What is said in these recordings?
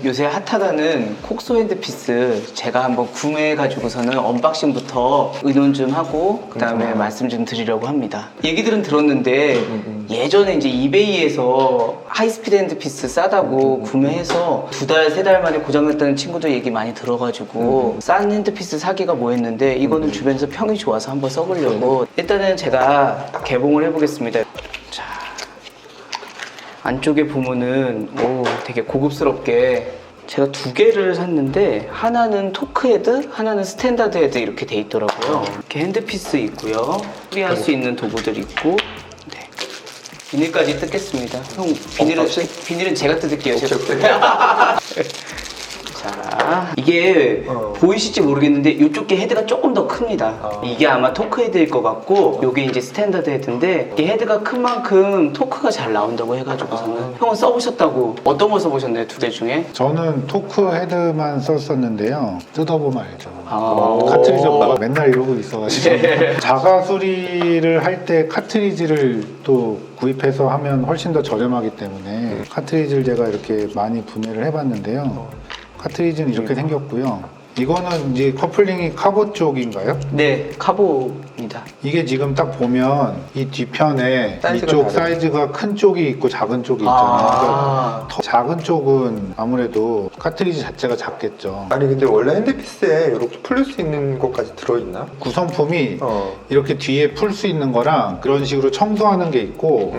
요새 핫하다는 콕소 핸드피스 제가 한번 구매해가지고서는 언박싱부터 의논 좀 하고 그다음에 말씀 좀 드리려고 합니다. 얘기들은 들었는데 예전에 이제 이베이에서 하이스피드 핸드피스 싸다고 구매해서 2달, 3달 만에 고장났다는 친구들 얘기 많이 들어가지고 싼 핸드피스 사기가 뭐했는데 이거는 주변에서 평이 좋아서 한번 써보려고 일단은 제가 개봉을 해보겠습니다. 자, 안쪽에 보면은 오, 되게 고급스럽게 제가 2개를 샀는데 하나는 토크 헤드, 하나는 스탠다드 헤드 이렇게 돼 있더라고요. 이렇게 핸드피스 있고요. 수리할 수 있는 도구들 있고 네. 비닐까지 뜯겠습니다. 형 비닐은 제가 뜯을게요. 자, 이게 보이실지 모르겠는데 이쪽 게 헤드가 조금 더 큽니다. 이게 아마 토크 헤드일 것 같고 이게 이제 스탠다드 헤드인데 이 헤드가 큰 만큼 토크가 잘 나온다고 해가지고서는 형은 써보셨다고 어떤 거 써보셨나요? 2대 중에? 저는 토크 헤드만 썼었는데요. 뜯어보면 알죠. 아. 카트리지가 맨날 이러고 있어가지고 자가 수리를 할 때 카트리지를 또 구입해서 하면 훨씬 더 저렴하기 때문에 카트리지를 제가 이렇게 많이 구매를 해봤는데요. 카트리지는 이렇게 생겼고요. 이거는 이제 커플링이 카보 쪽인가요? 네, 카보입니다. 이게 지금 딱 보면 이 뒤편에 사이즈가 이쪽 다르네. 사이즈가 큰 쪽이 있고 작은 쪽이 있잖아요. 그러니까 더 작은 쪽은 아무래도 카트리지 자체가 작겠죠. 아니 근데 원래 핸드피스에 이렇게 풀릴 수 있는 것까지 들어있나? 구성품이 이렇게 뒤에 풀 수 있는 거랑 그런 식으로 청소하는 게 있고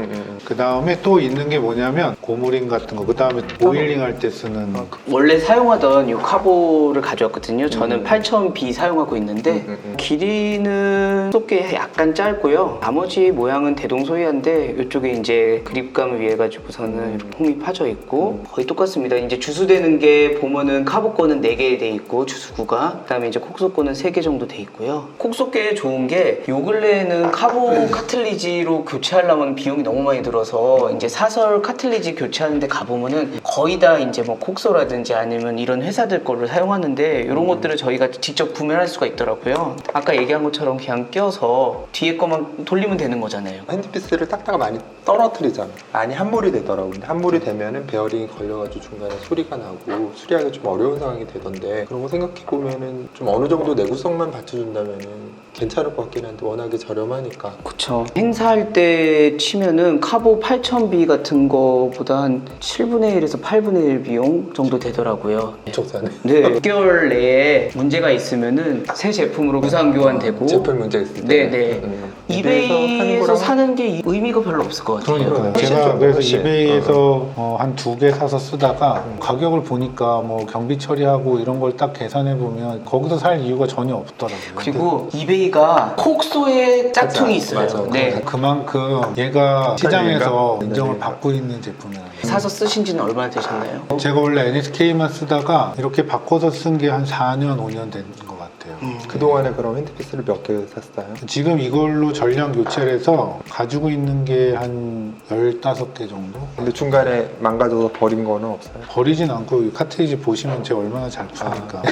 그 다음에 또 있는 게 뭐냐면 고무링 같은 거, 그 다음에 오일링 할 때 쓰는 원래 사용하던 이 카보를 가져왔거든요. 저는 8000B 사용하고 있는데 길이는 속게 약간 짧고요. 나머지 모양은 대동소이한데 이쪽에 이제 그립감을 위해 가지고서는 이렇게 홈이 파져 있고 거의 똑같습니다. 이제 주수되는 게 보면은 카보 거는 4개 돼 있고 주수구가 그다음에 이제 콕소 거는 3개 정도 돼 있고요. 콕소 게 좋은 게 요 근래에는 카보 카틀리지로 교체하려면 비용이 너무 많이 들어서 이제 사설 카틀리지 교체하는데 가보면은 거의 다 이제 뭐 콕소라든지 아니면 이런 회사들 거를 사용하는데 이런 것들을 저희가 직접 구매할 수가 있더라고요. 아까 얘기한 것처럼 그냥 껴서 뒤에 거만 돌리면 되는 거잖아요. 핸드피스를 닦다가 많이 떨어뜨리잖아. 많이 함몰이 되더라고. 근데 함몰이 되면은 베어링이 걸려가지고 중간에 소리가 나고 수리하기 좀 어려운 상황이 되던데 그런 거 생각해보면은 좀 어느 정도 내구성만 받쳐준다면은 괜찮을 것 같긴 한데 워낙에 저렴하니까. 그쵸. 행사할 때 치면은 카보 8000B 같은 거보다 한 7분의 1에서 8분의 1 비용 정도 되더라고요. 엄청 싸네. 네. 6개월 내에 문제가 있으면은 새 제품으로 무상 교환되고 제품 문제 있을 때. 네네. 이베이에서 사는 게 의미가 별로 없을 것 같아요. 그러니까 제가 그래서 이베이에서 한 2개 사서 쓰다가 가격을 보니까 뭐 경비 처리하고 이런 걸 딱 계산해 보면 거기서 살 이유가 전혀 없더라고요. 그리고 이베이가 콕소의 짝퉁이 있어요. 맞아. 네. 그만큼 얘가 시장에서 맞아. 인정을 받고 있는 제품이에요. 사서 쓰신 지는 얼마나 되셨나요? 제가 원래 NSK만 쓰다가 이렇게 바꿔서 쓴 게 한 4년, 5년 된 것 같아요. 그동안에 그럼 핸드피스를 몇 개 샀어요? 지금 이걸로 전량 교체를 해서 가지고 있는 게 한 15개 정도? 근데 중간에 망가져서 버린 거는 없어요? 버리진 않고 이 카트리지 보시면 제가 얼마나 잘 푸니까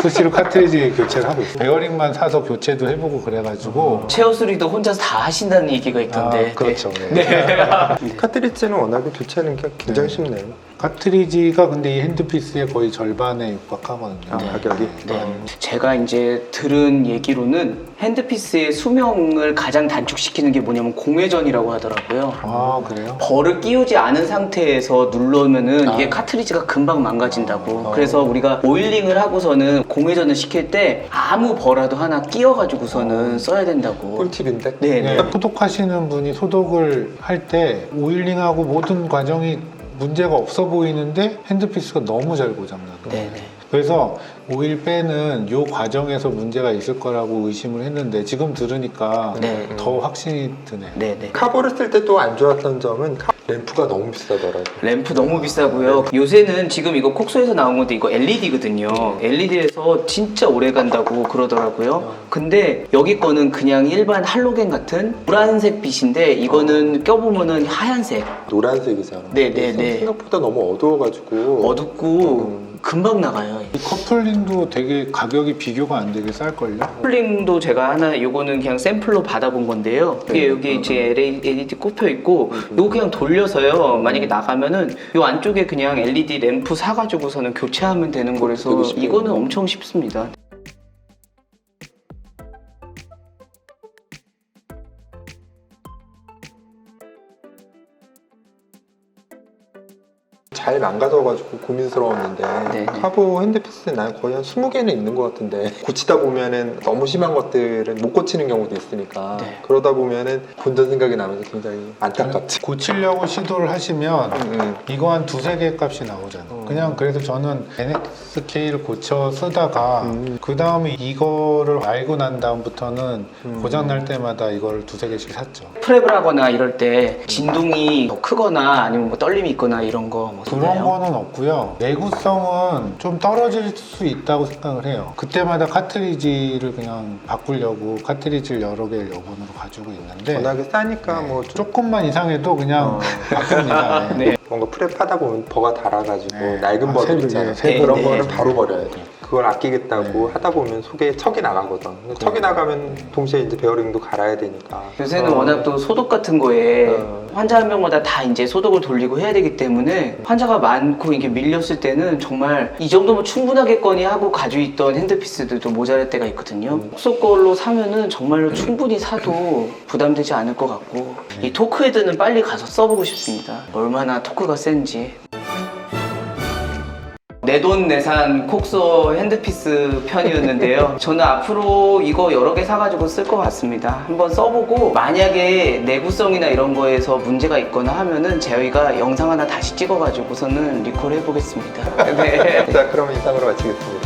수시로 카트리지 교체를 하고 있어요. 베어링만 사서 교체도 해보고 그래가지고 체어 수리도 혼자서 다 하신다는 얘기가 있던데. 그렇죠. 네. 카트리지는 워낙에 교체하는 게 굉장히 쉽네요. 카트리지가 근데 이 핸드피스의 거의 절반에 육박하거든요. 가격이? 네. 제가 이제 들은 얘기로는 핸드피스의 수명을 가장 단축시키는 게 뭐냐면 공회전이라고 하더라고요. 아, 그래요? 벌을 끼우지 않은 상태에서 누르면은 이게 카트리지가 금방 망가진다고. 그래서 우리가 오일링을 하고서는 공회전을 시킬 때 아무 벌라도 하나 끼워가지고서는 써야 된다고. 꿀팁인데? 네네. 소독하시는 분이 소독을 할 때 오일링하고 모든 과정이 문제가 없어 보이는데 핸드피스가 너무 잘 고장나요. 네네. 그래서 오일 빼는 이 과정에서 문제가 있을 거라고 의심을 했는데 지금 들으니까 네. 더 확신이 드네요. 네네. 카보를 쓸 때 또 안 좋았던 점은 램프가 너무 비싸더라고요. 램프 너무 비싸고요. 요새는 지금 이거 콕소에서 나온 건데 이거 LED거든요. LED에서 진짜 오래 간다고 그러더라고요. 근데 여기 거는 그냥 일반 할로겐 같은 노란색 빛인데 이거는 껴보면은 하얀색. 노란색이잖아. 네네네. 생각보다 너무 어두워가지고 어둡고 금방 나가요. 이 커플링도 되게 가격이 비교가 안 되게 쌀걸요? 커플링도 제가 하나, 요거는 그냥 샘플로 받아본 건데요. 이게 여기 이제 LED 꼽혀 있고, 요거 그냥 돌려서요. 만약에 나가면은 요 안쪽에 그냥 LED 램프 사가지고서는 교체하면 되는 거라서 되게 쉽네요. 이거는 엄청 쉽습니다. 잘 망가져가지고 고민스러웠는데 네. 카보 핸드피스는 난 거의 한 20개는 있는 것 같은데 고치다 보면은 너무 심한 것들은 못 고치는 경우도 있으니까 네. 그러다 보면은 본전 생각이 나면서 굉장히 안타깝지. 고치려고 시도를 하시면 응. 이거 한 두세 개 값이 나오잖아. 그냥 그래서 저는 NXK를 고쳐 쓰다가 그 다음에 이거를 알고 난 다음부터는 고장 날 때마다 이걸 두세 개씩 샀죠. 프랩을 하거나 이럴 때 진동이 더 크거나 아니면 뭐 떨림이 있거나 이런 거뭐 그런 거는 없고요. 내구성은 좀 떨어질 수 있다고 생각을 해요. 그때마다 카트리지를 그냥 바꾸려고 카트리지를 여러 개를 여분으로 가지고 있는데 워낙에 싸니까 뭐 좀 조금만 이상해도 그냥 바꿉니다. 네. 네. 뭔가 프랩 하다 보면 버가 달아가지고 네. 낡은 버들 새로, 있잖아. 새 그런 네. 거는 바로 버려야 돼. 그걸 아끼겠다고 하다 보면 속에 척이 나가거든. 근데 척이 나가면 동시에 이제 베어링도 갈아야 되니까. 요새는 워낙 또 소독 같은 거에 어. 환자 한 명마다 다 이제 소독을 돌리고 해야 되기 때문에 환자가 많고 이게 밀렸을 때는 정말 이 정도면 충분하겠거니 하고 가지고 있던 핸드피스들도 모자랄 때가 있거든요. 속소 걸로 사면은 정말로 충분히 사도 부담되지 않을 것 같고 이 토크헤드는 빨리 가서 써보고 싶습니다. 얼마나 토크가 센지. 내돈내산 콕소 핸드피스 편이었는데요. 저는 앞으로 이거 여러 개 사가지고 쓸 것 같습니다. 한번 써보고 만약에 내구성이나 이런 거에서 문제가 있거나 하면은 저희가 영상 하나 다시 찍어가지고서는 리콜 해보겠습니다. 네. 자, 그러면 이상으로 마치겠습니다.